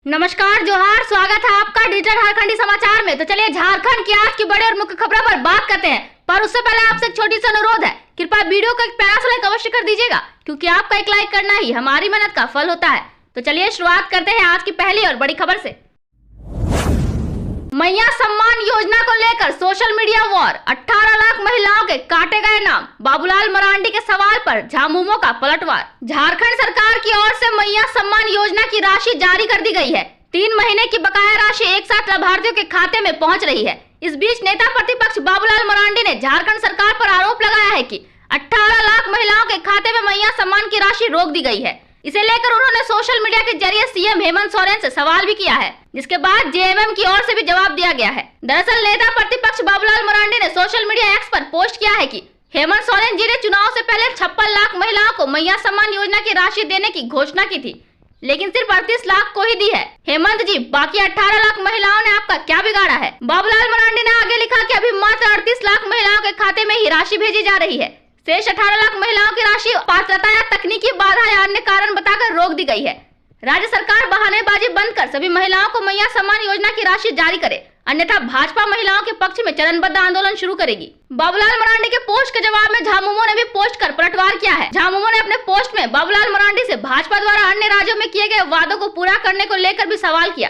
नमस्कार, जोहार, स्वागत है आपका डिजिटल झारखंडी समाचार में। तो चलिए झारखंड की आज की बड़ी और मुख्य खबरों पर बात करते हैं, पर उससे पहले आपसे एक छोटी सी अनुरोध है, कृपया वीडियो को एक प्यारा सा लाइक अवश्य कर दीजिएगा, क्योंकि आपका एक लाइक करना ही हमारी मेहनत का फल होता है। तो चलिए शुरुआत करते हैं आज की पहली और बड़ी खबर से। मैया सम्मान योजना को लेकर सोशल मीडिया वॉर, 18 लाख महिलाओं के काटे गए नाम, बाबूलाल मरांडी के सवाल पर झामुमो का पलटवार। झारखंड सरकार की ओर से मैया सम्मान योजना की राशि जारी कर दी गई है। 3 महीने की बकाया राशि एक साथ लाभार्थियों के खाते में पहुंच रही है। इस बीच नेता प्रतिपक्ष बाबूलाल मरांडी ने झारखंड सरकार पर आरोप लगाया है कि 18 लाख महिलाओं के खाते में मैया सम्मान की राशि रोक दी गई है। इसे लेकर उन्होंने सोशल मीडिया के जरिए सीएम हेमंत सोरेन से सवाल भी किया है, जिसके बाद जेएमएम की ओर से भी जवाब दिया गया है। दरअसल नेता प्रतिपक्ष बाबूलाल मरांडी ने सोशल मीडिया एक्स पर पोस्ट किया है कि हेमंत सोरेन जी ने चुनाव से पहले 56 लाख महिलाओं को मैया सम्मान योजना की राशि देने की घोषणा की थी, लेकिन सिर्फ 38 लाख को ही दी है। हेमंत जी, बाकी 18 लाख महिलाओं ने आपका क्या बिगाड़ा है? बाबूलाल मरांडी ने आगे लिखा कि अभी मात्र 38 लाख महिलाओं के खाते में ही राशि भेजी जा रही है। शेष 18 लाख महिलाओं की राशि पात्रता या तकनीकी बाधा या अन्य कारण बताकर रोक दी गई है। राज्य सरकार बहानेबाजी बंद कर सभी महिलाओं को मैया सम्मान योजना की राशि जारी करे, अन्यथा भाजपा महिलाओं के पक्ष में चरणबद्ध आंदोलन शुरू करेगी। बाबूलाल मरांडी के पोस्ट के जवाब में झामुमो ने भी पोस्ट कर पलटवार किया है। झामुमो ने अपने पोस्ट में बाबूलाल मरांडी से भाजपा द्वारा अन्य राज्यों में किए गए वादों को पूरा करने को लेकर भी सवाल किया।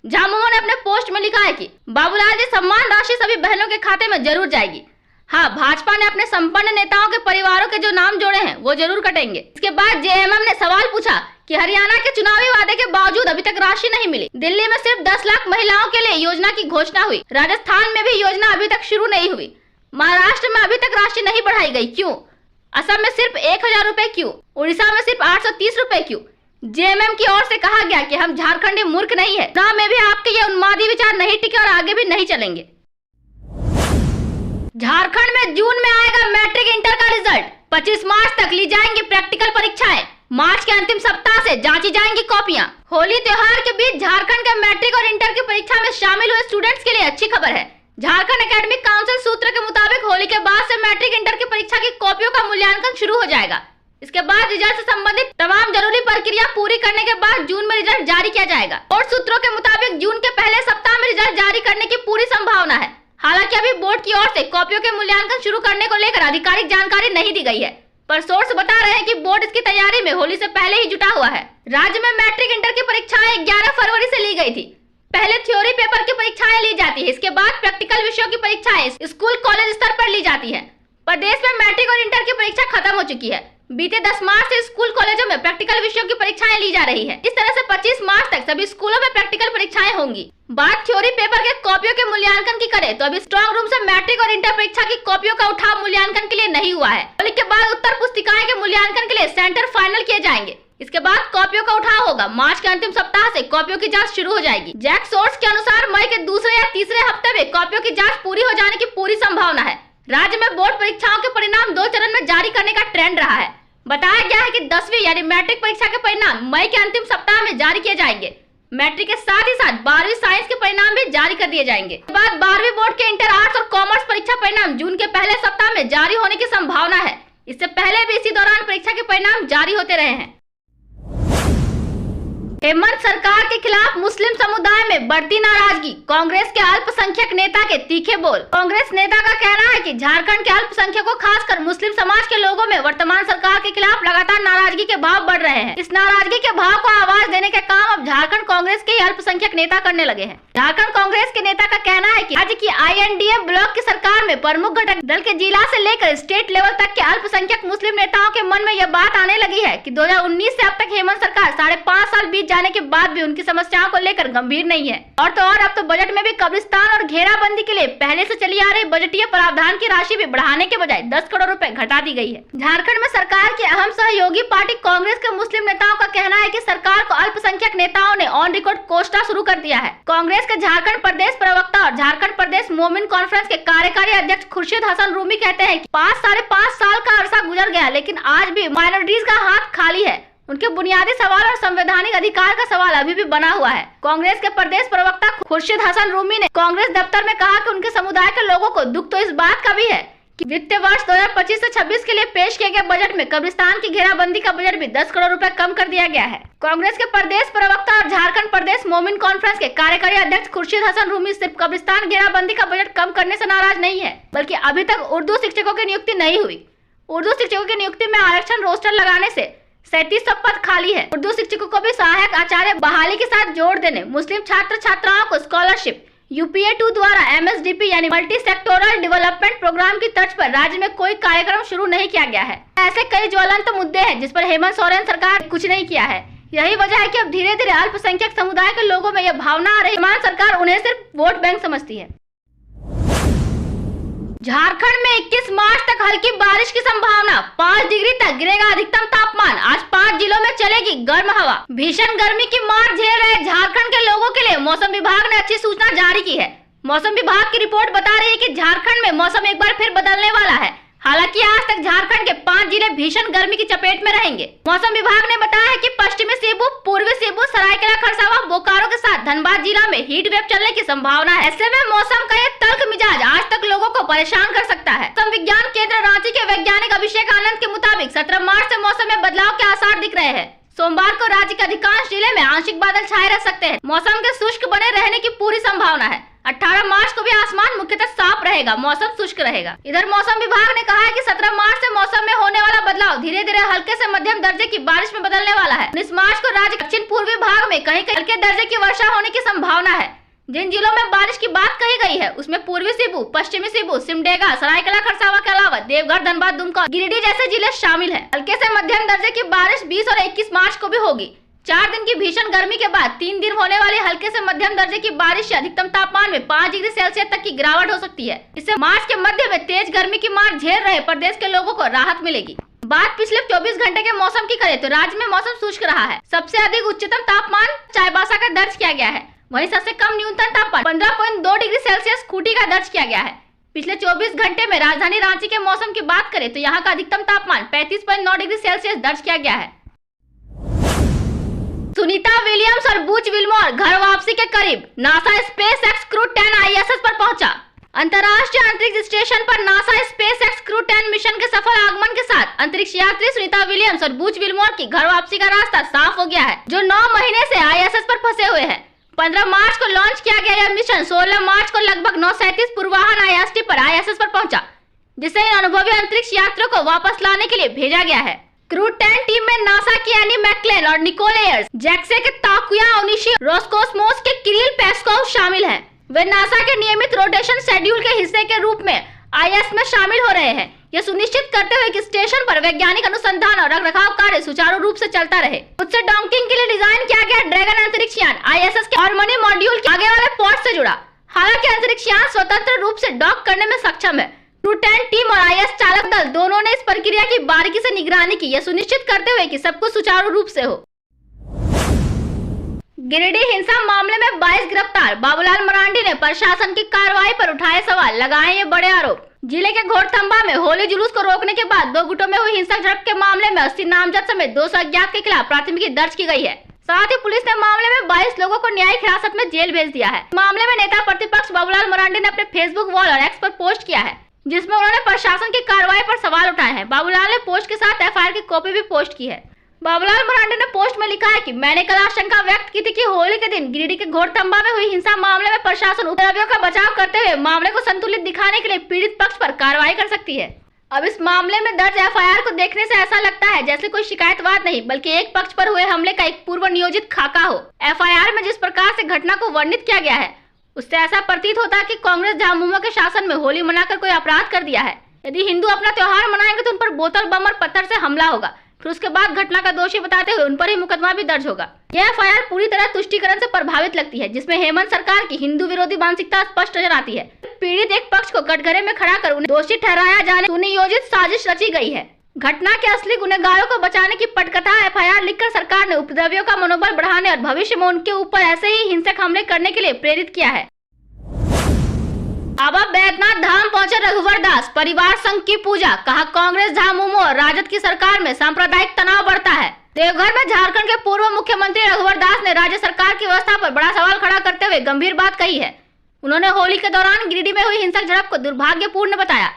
झामुमो ने अपने पोस्ट में लिखा है कि बाबूलाल जी, सम्मान राशि सभी बहनों के खाते में जरूर जाएगी। हाँ, भाजपा ने अपने संपन्न नेताओं के परिवारों के जो नाम जोड़े हैं वो जरूर कटेंगे। इसके बाद जेएमएम ने सवाल पूछा कि हरियाणा के चुनावी वादे के बावजूद अभी तक राशि नहीं मिली। दिल्ली में सिर्फ 10 लाख महिलाओं के लिए योजना की घोषणा हुई। राजस्थान में भी योजना अभी तक शुरू नहीं हुई। महाराष्ट्र में अभी तक राशि नहीं बढ़ाई गई, क्यों? असम में सिर्फ 1000 रुपए क्यों? उड़ीसा में सिर्फ 830 रुपए क्यों? जेएमएम की ओर से कहा गया कि हम झारखंडी मूर्ख नहीं है, ना में भी आपके ये उन्मादी विचार नहीं टिके और आगे भी नहीं चलेंगे। झारखंड में जून में आएगा मैट्रिक इंटर का रिजल्ट। 25 मार्च तक ली जाएंगी प्रैक्टिकल परीक्षाएं। मार्च के अंतिम सप्ताह से जांची जाएंगी कॉपियां। होली त्योहार के बीच झारखंड के मैट्रिक और इंटर की परीक्षा में शामिल हुए स्टूडेंट्स के लिए अच्छी खबर है। झारखंड एकेडमिक काउंसिल सूत्र के मुताबिक होली के बाद से मैट्रिक इंटर की परीक्षा की कॉपियों का मूल्यांकन शुरू हो जाएगा। इसके बाद रिजल्ट से संबंधित तमाम जरूरी प्रक्रिया पूरी करने के बाद जून में रिजल्ट जारी किया जाएगा। बोर्ड सूत्रों के मुताबिक जून के पहले सप्ताह में रिजल्ट जारी करने की पूरी संभावना है। हालांकि अभी बोर्ड की ओर से कॉपियों के मूल्यांकन शुरू करने को लेकर आधिकारिक जानकारी नहीं दी गई है, पर सोर्स बता रहे हैं कि बोर्ड इसकी तैयारी में होली से पहले ही जुटा हुआ है। राज्य में मैट्रिक इंटर की परीक्षाएं 11 फरवरी से ली गई थी। पहले थ्योरी पेपर की परीक्षाएं ली जाती है, इसके बाद प्रैक्टिकल विषयों की परीक्षाएं स्कूल कॉलेज स्तर पर ली जाती है। प्रदेश में मैट्रिक और इंटर की परीक्षा खत्म हो चुकी है। बीते 10 मार्च से स्कूल कॉलेजों में प्रैक्टिकल विषयों की परीक्षाएं ली जा रही है। इस तरह से 25 मार्च तक सभी स्कूलों में प्रैक्टिकल परीक्षाएं होंगी। बात थ्योरी पेपर के कॉपियों के मूल्यांकन की करें तो अभी स्ट्रॉन्ग रूम से मैट्रिक और इंटर परीक्षा की कॉपियों का उठाव मूल्यांकन के लिए नहीं हुआ है। होली के बाद उत्तर पुस्तिकाएं के मूल्यांकन के लिए सेंटर फाइनल किए जाएंगे। इसके बाद कॉपियों का उठाव होगा। मार्च के अंतिम सप्ताह से कॉपियों की जांच शुरू हो जाएगी। जैक सोर्स के अनुसार मई के दूसरे या तीसरे हफ्ते में कॉपियों की जांच पूरी हो जाने की पूरी संभावना है। राज्य में बोर्ड परीक्षाओं के परिणाम 2 चरण में जारी करने का ट्रेंड रहा है। बताया गया है कि 10वीं यानी मैट्रिक परीक्षा के परिणाम मई के अंतिम सप्ताह में जारी किए जाएंगे। मैट्रिक के साथ ही साथ 12वीं साइंस के परिणाम भी जारी कर दिए जाएंगे। इसके बाद 12वीं बोर्ड के इंटर आर्ट्स और कॉमर्स परीक्षा परिणाम जून के पहले सप्ताह में जारी होने की संभावना है। इससे पहले भी इसी दौरान परीक्षा के परिणाम जारी होते रहे हैं। हेमंत सरकार के खिलाफ मुस्लिम समुदाय में बढ़ती नाराजगी, कांग्रेस के अल्पसंख्यक नेता के तीखे बोल। कांग्रेस नेता का कहना है कि झारखंड के अल्पसंख्यकों खासकर मुस्लिम समाज के लोगों में वर्तमान सरकार के खिलाफ लगातार नाराजगी के भाव बढ़ रहे हैं। इस नाराजगी के भाव को आवाज देने का काम अब झारखंड कांग्रेस के अल्पसंख्यक नेता करने लगे हैं। झारखंड कांग्रेस के नेता का कहना है कि राज्य की INDA ब्लॉक की सरकार में प्रमुख घटक दल के जिला से लेकर स्टेट लेवल तक के अल्पसंख्यक मुस्लिम नेताओं के मन में यह बात आने लगी है कि 2019 से अब तक हेमंत सरकार 5.5 साल बीत जाने के बाद भी उनकी समस्याओं को लेकर गंभीर नहीं है। और तो और अब तो बजट में भी कब्रिस्तान और घेराबंदी के लिए पहले से चली आ रही बजटीय प्रावधान की राशि भी बढ़ाने के बजाय 10 करोड़ रुपए घटा दी गई है। झारखंड में सरकार की अहम सहयोगी पार्टी कांग्रेस के मुस्लिम नेताओं का कहना है कि सरकार को अल्पसंख्यक नेताओं ने ऑन रिकॉर्ड कोष्टा शुरू कर दिया है। कांग्रेस के झारखंड प्रदेश प्रवक्ता और झारखंड प्रदेश मोमिन कॉन्फ्रेंस के कार्यकारी अध्यक्ष खुर्शीद हसन रूमी कहते हैं कि 5-5.5 साल का अरसा गुजर गया, लेकिन आज भी माइनॉरिटीज का हाथ खाली है। उनके बुनियादी सवाल और संवैधानिक अधिकार का सवाल अभी भी बना हुआ है। कांग्रेस के प्रदेश प्रवक्ता खुर्शीद हसन रूमी ने कांग्रेस दफ्तर में कहा कि उनके समुदाय के लोगों को दुख तो इस बात का भी है कि वित्तीय वर्ष 2025 से 26 के लिए पेश किए गए बजट में कब्रिस्तान की घेराबंदी का बजट भी 10 करोड़ रुपए कम कर दिया गया है। कांग्रेस के प्रदेश प्रवक्ता और झारखंड प्रदेश मोमिन कॉन्फ्रेंस के कार्यकारी अध्यक्ष खुर्शीद हसन रूमी सिर्फ कब्रिस्तान घेराबंदी का बजट कम करने से नाराज नहीं है, बल्कि अभी तक उर्दू शिक्षकों की नियुक्ति नहीं हुई। उर्दू शिक्षकों की नियुक्ति में आरक्षण रोस्टर लगाने से 3700 पद खाली है। उर्दू शिक्षकों को भी सहायक आचार्य बहाली के साथ जोड़ देने, मुस्लिम छात्र छात्राओं को स्कॉलरशिप UPA 2 द्वारा MSDP यानी मल्टी सेक्टोरल डेवलपमेंट प्रोग्राम की तर्ज पर राज्य में कोई कार्यक्रम शुरू नहीं किया गया है। ऐसे कई ज्वलंत मुद्दे हैं जिस पर हेमंत सोरेन सरकार कुछ नहीं किया है। यही वजह है कि अब धीरे धीरे अल्पसंख्यक समुदाय के लोगों में यह भावना आ रही है सरकार उन्हें सिर्फ वोट बैंक समझती है। झारखंड में 21 मार्च तक हल्की बारिश की संभावना, 5 डिग्री तक गिरेगा अधिकतम तापमान। आज 5 जिलों में चलेगी गर्म हवा। भीषण गर्मी की मार झेल रहे झारखंड के लोगों के लिए मौसम विभाग ने अच्छी सूचना जारी की है। मौसम विभाग की रिपोर्ट बता रही है कि झारखंड में मौसम एक बार फिर बदलने वाला है। हालांकि आज तक झारखंड के 5 जिले भीषण गर्मी की चपेट में रहेंगे। मौसम विभाग ने बताया है कि पश्चिमी सेबू, पूर्वी सेबू, सरायकेला खरसावा, बोकारो के साथ धनबाद जिला में हीट वेव चलने की संभावना है। ऐसे में मौसम का ये तल्ख मिजाज आज तक लोगों को परेशान कर सकता है। मौसम विज्ञान केंद्र रांची के वैज्ञानिक अभिषेक आनंद के मुताबिक 17 मार्च से मौसम में बदलाव के आसार दिख रहे हैं। सोमवार को राज्य के अधिकांश जिले में आंशिक बादल छाए रह सकते हैं। मौसम के शुष्क बने रहने की पूरी संभावना है। 18 मार्च को भी आसमान मुख्यतः साफ रहेगा, मौसम शुष्क रहेगा। इधर मौसम विभाग ने कहा है कि 17 मार्च से मौसम में होने वाला बदलाव धीरे धीरे हल्के से मध्यम दर्जे की बारिश में बदलने वाला है। 19 मार्च को राज्य के दक्षिण पूर्वी भाग में कहीं कहीं हल्के दर्जे की वर्षा होने की संभावना है। जिन जिलों में बारिश की बात कही गई है उसमें पूर्वी सेबू, पश्चिमी सेबू, सिमडेगा, सरायकेला खरसावा के अलावा देवघर, धनबाद, दुमका, गिरिडीह जैसे जिले शामिल हैं। हल्के से मध्यम दर्जे की बारिश 20 और 21 मार्च को भी होगी। 4 दिन की भीषण गर्मी के बाद 3 दिन होने वाली हल्के से मध्यम दर्जे की बारिश से अधिकतम तापमान में 5 डिग्री सेल्सियस तक की गिरावट हो सकती है। इससे मार्च के मध्य में तेज गर्मी की मार झेल रहे प्रदेश के लोगों को राहत मिलेगी। बात पिछले 24 घंटे के मौसम की करें तो राज्य में मौसम शुष्क रहा है। सबसे अधिक उच्चतम तापमान चाईबासा का दर्ज किया गया है। वहीं सबसे कम न्यूनतम तापमान 15.2 डिग्री सेल्सियस खूंटी का दर्ज किया गया है। पिछले 24 घंटे में राजधानी रांची के मौसम की बात करें तो यहाँ का अधिकतम तापमान 35.9 डिग्री सेल्सियस दर्ज किया गया है। सुनीता विलियम्स और बुच विल्मोर घर वापसी के करीब। NASA space x crew 10 ISS पर पहुंचा। अंतर्राष्ट्रीय अंतरिक्ष स्टेशन पर NASA space x crew 10 mission के सफल आगमन के साथ अंतरिक्ष यात्री सुनीता विलियम्स और बुच विल्मोर की घर वापसी का रास्ता साफ हो गया है, जो 9 महीने से ISS पर फंसे हुए हैं। 15 मार्च को लॉन्च किया गया यह मिशन 16 मार्च को लगभग 9:37 पूर्वाह्न IST पर ISS पर पहुंचा, जिसे इन अनुभवी अंतरिक्ष यात्रियों को वापस लाने के लिए भेजा गया है। क्रू 10 टीम में नासा की एनी मैकलेन और निकोल एयर्स, जैक्से के ताकुया ओनिशी, रोस्कोसमोस के किरिल पेस्कोव शामिल हैं। वे नासा के नियमित रोटेशन शेड्यूल के हिस्से के रूप में ISS में शामिल हो रहे हैं, यह सुनिश्चित करते हुए कि स्टेशन पर वैज्ञानिक अनुसंधान और रखरखाव कार्य सुचारू रूप से चलता रहे। खुद से डॉकिंग के लिए डिजाइन किया गया ड्रैगन अंतरिक्ष यान ISS के हार्मनी मॉड्यूल के आगे वाले पोर्ट से जुड़ा। हालांकि अंतरिक्ष यान स्वतंत्र रूप से डॉक करने में सक्षम है। क्रू 10 टीम और ISS चालक दल दोनों ने इस प्रक्रिया की बारीकी से निगरानी की, यह सुनिश्चित करते हुए कि सब कुछ सुचारू रूप से हो। गिरिडीह हिंसा मामले में 22 गिरफ्तार। बाबूलाल मरांडी ने प्रशासन की कार्रवाई पर उठाए सवाल, लगाए ये बड़े आरोप। जिले के घोड़थंबा में होली जुलूस को रोकने के बाद 2 गुटों में हुई हिंसक झड़प के मामले में 80 नामजद समेत 200 अज्ञात के खिलाफ प्राथमिकी दर्ज की गई है। साथ ही पुलिस ने मामले में 22 लोगों को न्यायिक हिरासत में जेल भेज दिया है। मामले में नेता प्रतिपक्ष बाबूलाल मरांडी ने अपने फेसबुक वॉल और एक्स पर पोस्ट किया है, जिसमें उन्होंने प्रशासन की कार्रवाई पर सवाल उठाए हैं। बाबूलाल ने पोस्ट के साथ FIR की कॉपी भी पोस्ट की है। बाबूलाल मरांडी ने पोस्ट में लिखा है कि मैंने कल आशंका व्यक्त की थी कि होली के दिन गिरिडीह के घोड़थंबा में हुई हिंसा मामले में प्रशासन उपद्रवियों का बचाव करते हुए मामले को संतुलित दिखाने के लिए पीड़ित पक्ष पर कार्रवाई कर सकती है। अब इस मामले में दर्ज FIR को देखने से ऐसा लगता है जैसे कोई शिकायतवाद नहीं बल्कि एक पक्ष पर हुए हमले का एक पूर्व नियोजित खाका हो। FIR में जिस प्रकार से घटना को वर्णित किया गया है उससे ऐसा प्रतीत होता है कि कांग्रेस झामुमो के शासन में होली मनाकर कोई अपराध कर दिया है। यदि हिंदू अपना त्योहार मनाएंगे तो उन पर बोतल, बम और पत्थर से हमला होगा, फिर उसके बाद घटना का दोषी बताते हुए उन पर ही मुकदमा भी दर्ज होगा। यह FIR पूरी तरह तुष्टीकरण से प्रभावित लगती है, जिसमें हेमंत सरकार की हिंदू विरोधी मानसिकता स्पष्ट नजर आती है। पीड़ित एक पक्ष को कटघरे में खड़ा कर उन्हें दोषी ठहराया जाने सुनियोजित साजिश रची गई है। घटना के असली गुनहगारों को बचाने की पटकथा FIR लिखकर सरकार ने उपद्रवियों का मनोबल बढ़ाने और भविष्य में उनके ऊपर ऐसे ही हिंसक हमले करने के लिए प्रेरित किया है। बाबा बैद्यनाथ धाम पहुंचे रघुवर दास, परिवार संघ की पूजा। कहा कांग्रेस, झामुमो और राजद की सरकार में सांप्रदायिक तनाव बढ़ता है। देवघर में झारखंड के पूर्व मुख्यमंत्री रघुवर दास ने राज्य सरकार की व्यवस्था पर बड़ा सवाल खड़ा करते हुए गंभीर बात कही है। उन्होंने होली के दौरान गिरिडीह में हुई हिंसक झड़प को दुर्भाग्यपूर्ण बताया।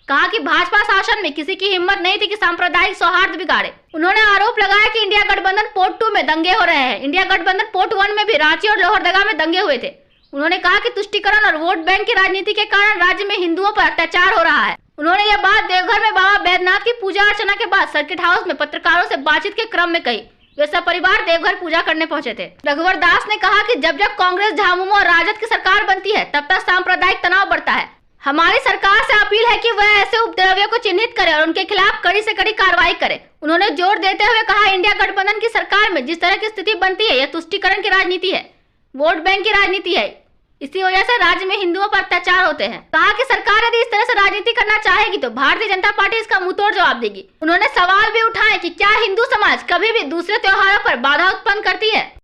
कहा कि भाजपा शासन में किसी की हिम्मत नहीं थी कि सांप्रदायिक सौहार्द बिगाड़े। उन्होंने आरोप लगाया कि इंडिया गठबंधन पोर्ट 2 में दंगे हो रहे हैं। इंडिया गठबंधन पोर्ट 1 में भी रांची और लोहरदगा में दंगे हुए थे। उन्होंने कहा कि तुष्टीकरण और वोट बैंक की राजनीति के कारण राज्य में हिंदुओं पर अत्याचार हो रहा है। उन्होंने यह बात देवघर में बाबा बैद्यनाथ की पूजा अर्चना के बाद सर्किट हाउस में पत्रकारों से बातचीत के क्रम में कही। वे सब परिवार देवघर पूजा करने पहुंचे थे। रघुवर दास ने कहा कि जब जब कांग्रेस, झामुमो और राजद की सरकार बनती है तब तक सांप्रदायिक तनाव बढ़ता है। हमारी सरकार से अपील है कि वह ऐसे उपद्रवियों को चिन्हित करे और उनके खिलाफ कड़ी से कड़ी कार्रवाई करे। उन्होंने जोर देते हुए कहा, इंडिया गठबंधन की सरकार में जिस तरह की स्थिति बनती है, यह तुष्टीकरण की राजनीति है, वोट बैंक की राजनीति है। इसी वजह से राज्य में हिंदुओं पर अत्याचार होते हैं। कहा कि सरकार यदि इस तरह से राजनीति करना चाहेगी तो भारतीय जनता पार्टी इसका मुंहतोड़ जवाब देगी। उन्होंने सवाल भी उठाए कि क्या हिंदू समाज कभी भी दूसरे त्योहारों पर बाधा उत्पन्न करती है।